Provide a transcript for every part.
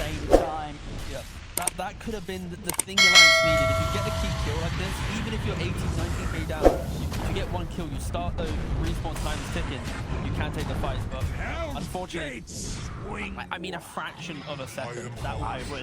same time. Yeah. That could have been the thing the Alliance needed. If you get a key kill like this, even if you're 18, 19 down, if you get one kill, you start the respawn time is ticking, you can take the fights, but unfortunately, I mean a fraction of a second.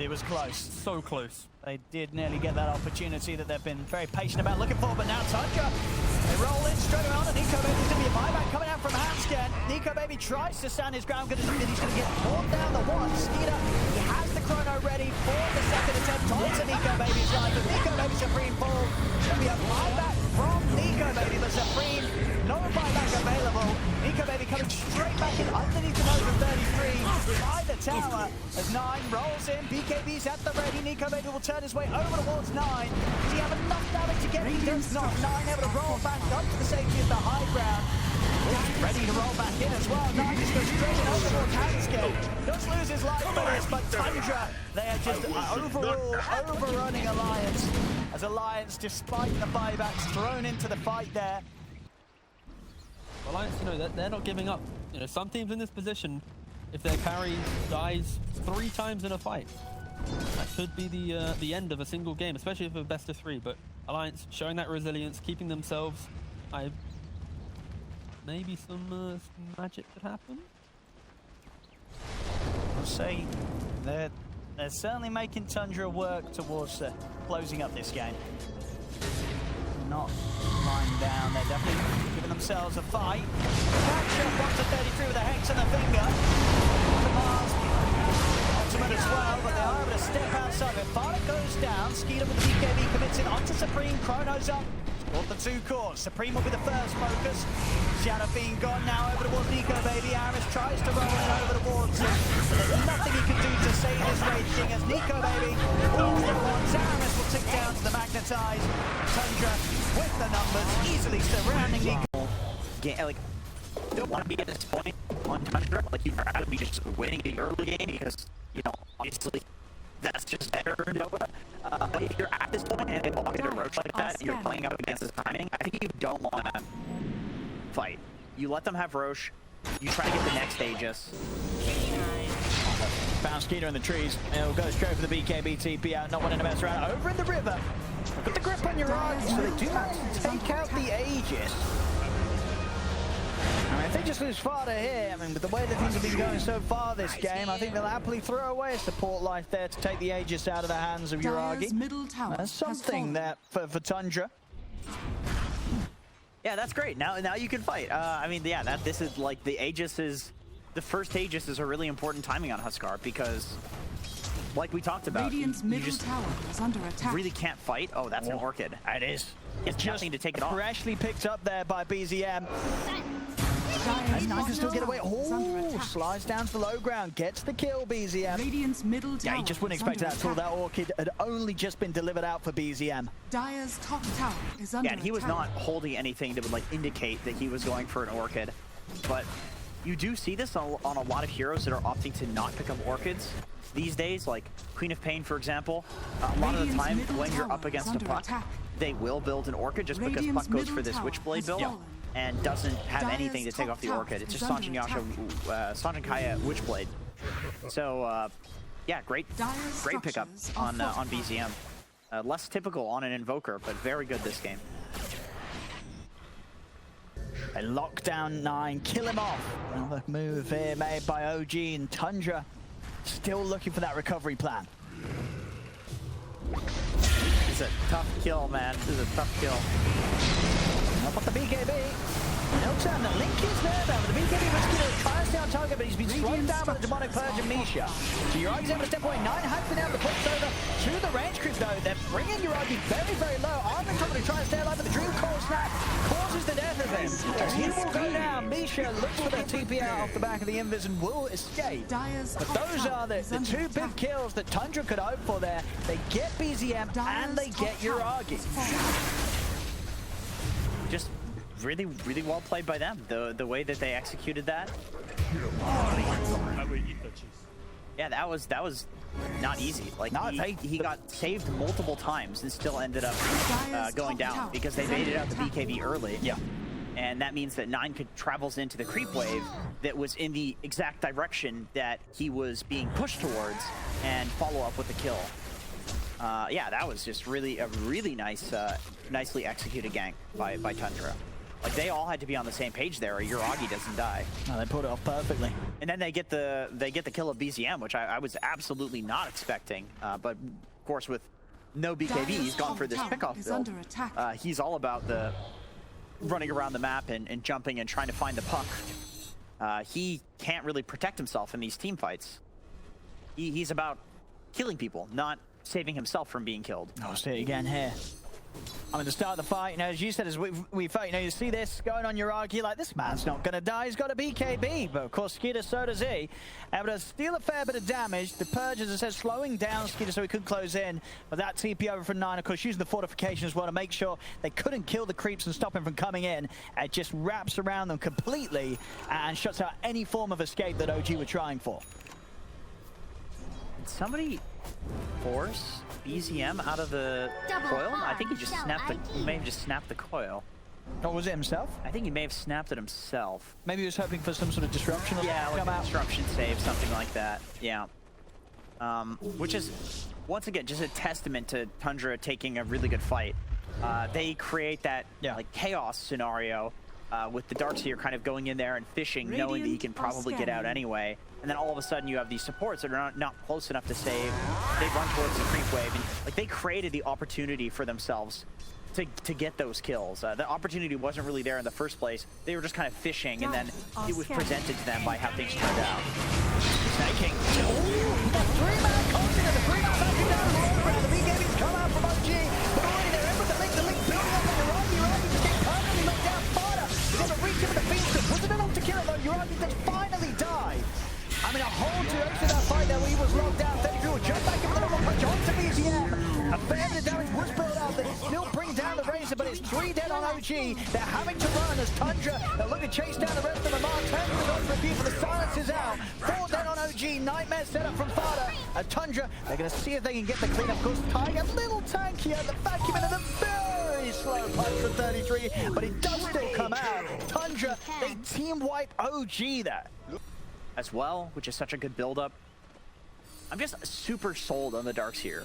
It was close. So close. They did nearly get that opportunity that they've been very patient about looking for, but now Tundra, they roll in straight around, and Nico Baby's going to be a buyback coming out from Hanscan. Nico Baby tries to stand his ground, he's going to get pulled down the one. Skeeter, he has the chrono ready for the second attempt onto Nico Baby's life, but Nico Baby Supreme fall. It's going to be a buyback from Nico Baby, but Supreme, no buyback available. Nico Baby coming straight back in underneath the nose of 33 by the tower as 9 rolls in. BKB's at the ready. Nico Baby will turn his way over towards 9. Does he have enough damage to get him? He does not. 9 able to roll back up to the safety of the high ground. He's ready to roll back in as well. 9 just goes straight in over towards Hanscan. Does lose his life for this, but Tundra, they are just overrunning Alliance. As Alliance, despite the buybacks, thrown into the fight there. Alliance, you know, they're not giving up. You know, some teams in this position, if their carry dies 3 times in a fight, that could be the end of a single game, especially if it's best of 3. But Alliance showing that resilience, keeping themselves. Maybe some magic could happen. We'll see. They're certainly making Tundra work towards closing up this game. Not lying down. They're definitely giving themselves a fight. Catch up 1 to 33 with a hex on the finger. The Mars ultimate as well, but they are able to step outside. If Farah goes down, Skeeter with the BKB commits in onto Supreme. Chrono's up. Got the 2 cores. Supreme will be the first focus. Shadow being gone now over towards Nico Baby. Aramis tries to roll in over towards him. There's nothing he can do to save his raging as Nico Baby falls at once. Aramis will tick down to the magnetize. Tundra with the numbers easily surrounding Nico. Like, don't want to be at this point on Tundra. Like, you'd rather be just winning the early game because, you know, obviously that's just better in Dota. If you're at this point and they walk into a roach like that, and you're playing up against his timing, I think you don't want to fight. You let them have Roche, you try to get the next Aegis. Found Skeeter in the trees. He'll go straight for the BKB TP out, not winning the best round. Over in the river. Put the grip on your arms so they do manage to take out the Aegis. I mean, if they just lose Farah here, I mean, with the way that things have been going so far this game, I think they'll happily throw away a support life there to take the Aegis out of the hands of Uragi. That's something there for Tundra. Yeah, that's great. Now you can fight. I mean, yeah, this is like the Aegis is the first Aegis is a really important timing on Huskar because, like we talked about, you just really can't fight. Oh, that's an Orchid. It is. It's nothing to take it off. Freshly picked up there by BZM. And 9 can still get away. Oh, slides down to the low ground, gets the kill, BZM. Yeah, he just wouldn't expect that at all. That Orchid had only just been delivered out for BZM. Dire's top tower is under and he was not holding anything that would like indicate that he was going for an Orchid. But you do see this on a lot of heroes that are opting to not pick up Orchids these days, like Queen of Pain, for example. A lot of the time when you're up against a Puck, they will build an Orchid just because Puck goes for this Witchblade build. And doesn't have anything to take off the Orchid. It's just Sanjin Kaya Witchblade. So, yeah, great pickup on BZM. Less typical on an Invoker, but very good this game. A lockdown 9, kill him off. Another move here made by OG, and Tundra still looking for that recovery plan. This is a tough kill, man. This is a tough kill. Up on the BKB. No turn, the link is there though, but the BKB was going to try to stay on target, but he's been slowed down by the Demonic Purge and Misha. So Uragi's able to step away. 9 has been able to push over to the range creep though. They're bringing Uragi very, very low. Armin trying to try to stay alive, but the Dream Core Snap causes the death of him. As he will go down, Misha looks for the TP out off the back of the Invis and will escape. But those are the 2 big kills that Tundra could hope for there. They get BZM and they get Uragi. Just really, really well played by them. The way that they executed that. Yeah, that was not easy. Like he got saved multiple times and still ended up going down because they baited out the BKB early. Yeah. And that means that 9 travels into the creep wave that was in the exact direction that he was being pushed towards and follow up with the kill. Yeah, that was just really a really nice, nicely executed gank by Tundra. Like, they all had to be on the same page there, or Yuragi doesn't die. Oh, they pulled it off perfectly. And then they get the kill of BZM, which I was absolutely not expecting. But of course, with no BKB, he's gone for this pickoff build. He's all about the running around the map and jumping and trying to find the puck. He can't really protect himself in these team fights. He's about killing people, not saving himself from being killed. I'll see it again here. I mean, to start the fight, you know, as you said, as we fight, you know, you see this going on Yuragi, like, this man's not going to die, he's got a BKB, but of course, Skeeter, so does he. Able to steal a fair bit of damage. The Purge, as I said, slowing down Skeeter so he could close in, but that TP over from 9, of course, using the fortification as well to make sure they couldn't kill the creeps and stop him from coming in. It just wraps around them completely and shuts out any form of escape that OG were trying for. Did somebody force BZM out of the coil? I think he just snapped he may have just snapped the coil. Or was it himself? I think he may have snapped it himself. Maybe he was hoping for some sort of disruption or yeah, like come a out. disruption save, something like that. Yeah. Which is, once again, just a testament to Tundra taking a really good fight. They create that like chaos scenario with the Darkseer kind of going in there and fishing, knowing that he can probably get out anyway. And then all of a sudden you have these supports that are not close enough to save. They run towards the creep wave, and like, they created the opportunity for themselves to get those kills. The opportunity wasn't really there in the first place. They were just kind of fishing, and then it was presented to them by how things turned out. Snaking. Ooh, the 3-man content of the 3-man backing down the low ground. The BKB's come out from OG, but already they're in with the link building up on Yuragi. Yuragi just getting permanently knocked down. Fada is able to reach him with the beast. Wasn't enough to kill him though. Yuragi does finally die. I mean, a whole duration of that fight there where he was locked down. 33 will jump back in with another one punch onto BZM. A fair bit of damage was built up. They still bring down the Razor, but it's 3 dead on OG. They're having to run as Tundra, they're looking to chase down the rest of them. Mark turns the goes for a few, but the silence is out. 4 dead on OG. Nightmare set up from Fada. Tundra, they're going to see if they can get the clean. Of course, Tiger, a little tanky at the vacuum and a very slow punch for 33, but it does still come out. Tundra, they team wipe OG there As well, which is such a good build-up. I'm just super sold on the Darkseer.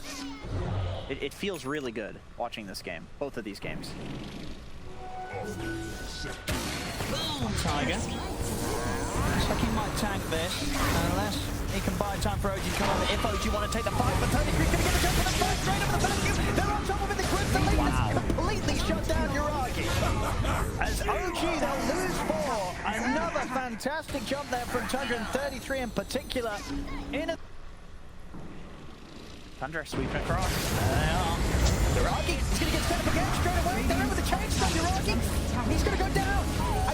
It feels really good watching this game, both of these games. Boom, Tiger. Looks like he might tank this, unless he can buy time for OG to come on. If OG want to take the fight, but 33's going to get the jump on the first straight over the vacuum. They're on top of it, the grip, the lead has completely shut down Yuragi. As OG, they'll lose 4. Another fantastic jump there from Tundra, and 33 in particular. Tundra sweeping across. Yuragi, he's going to get set up again straight away. They're in with the chainsaw. Yuragi, he's going to go down.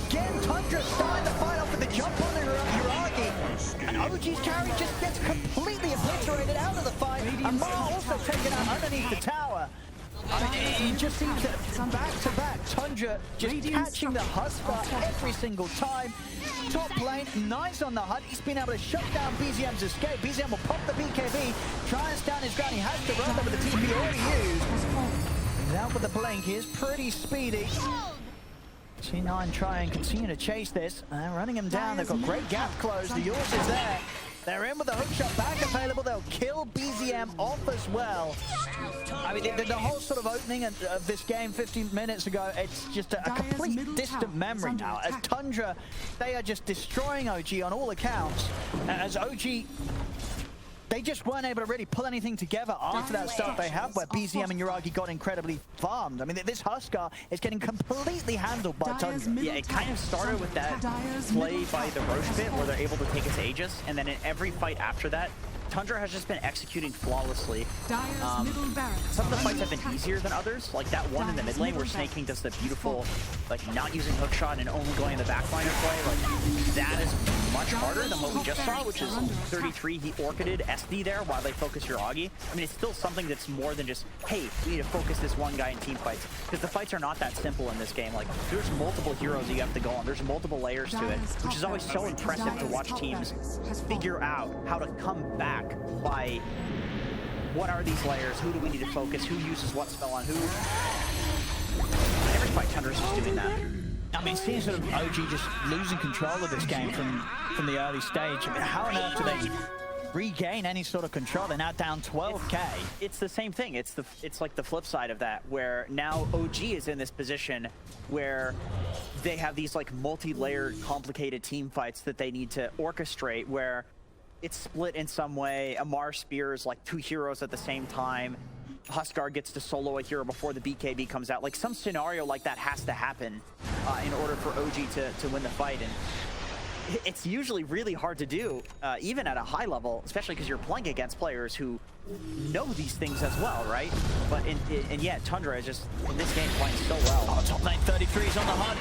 Again, Tundra starting the fight off with the jump on Yuragi. And OG's carry just gets completely obliterated out of the fight. And Mar also taken out underneath the tower. I mean, it just seems that back-to-back, Tundra just catching the Husker every single time. Top lane, nice on the HUD. He's been able to shut down BZM's escape. BZM will pop the BKB, try and stand his ground. He has to run over the TP already used. He's out with the blink. He is pretty speedy. C9 try and continue to chase this. Running him down. They've got great gap closed. The yours is there. They're in with the hookshot back available. They'll kill BZM off as well. I mean, the whole sort of opening of this game 15 minutes ago, it's just a complete distant memory now. As Tundra, they are just destroying OG on all accounts. As OG, they just weren't able to really pull anything together after that start they had, where BZM and Yuragi got incredibly farmed. I mean, this Husker is getting completely handled by Tundra. Yeah, it kind of started with that play by the Roche bit, where they're able to take his Aegis, and then in every fight after that, Tundra has just been executing flawlessly. Some of the fights have been easier than others, like that one in the mid lane where Snaking does the beautiful, like, not using hookshot and only going in the backliner play. Like, that is much harder than what we just saw, which is 33. He orchided SD there while they focus Yuragi. I mean, it's still something that's more than just, hey, we need to focus this one guy in team fights, because the fights are not that simple in this game. Like, there's multiple heroes you have to go on. There's multiple layers to it, which is always so impressive to watch teams figure out how to come back by what are these layers, who do we need to focus, who uses what spell on who. Every fight Tundra's just doing that. I mean, seeing sort of OG just losing control of this game from the early stage. I mean, how on earth do they regain any sort of control? They're now down 12k. It's the same thing. It's like the flip side of that, where now OG is in this position where they have these like multi-layered, complicated team fights that they need to orchestrate, where it's split in some way. Amar spears like 2 heroes at the same time. Huskar gets to solo a hero before the BKB comes out. Like some scenario like that has to happen in order for OG to win the fight. And it's usually really hard to do, even at a high level, especially because you're playing against players who know these things as well, right? But and yeah, Tundra is just, in this game, playing so well. Oh, top lane 33's on the hunt.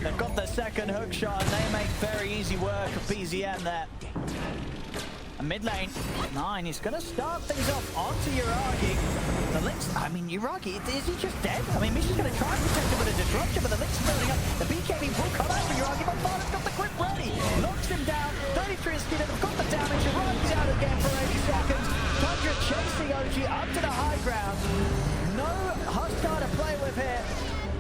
They've got the second hook shot, and they make very easy work of PZM there. And mid lane, 9, he's going to start things off onto Yuragi. The Lynx, I mean, Yuragi, is he just dead? I mean, Misha's going to try and protect him with a disruption, but the Lynx is building up. The BKB will come out for Yuragi, but Barda's got the grip ready. Knocks him down, 33 is skidded, they've got the damage. Yuragi's out again for 80 seconds. Tundra chasing OG up to the high ground. No Huskar to play with here,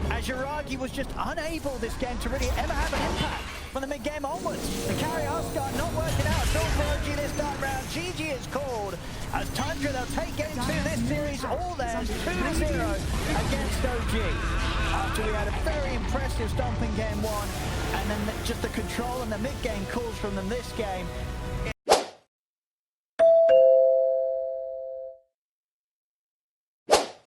as Yuragi was just unable this game to really ever have an impact from the mid-game onwards. The carry Huskar not working out. Not for OG this time round. GG is called as Tundra, they'll take game 2 this series, all theirs, 2-0 against OG. After we had a very impressive stomping game 1, and then just the control and the mid-game calls from them this game.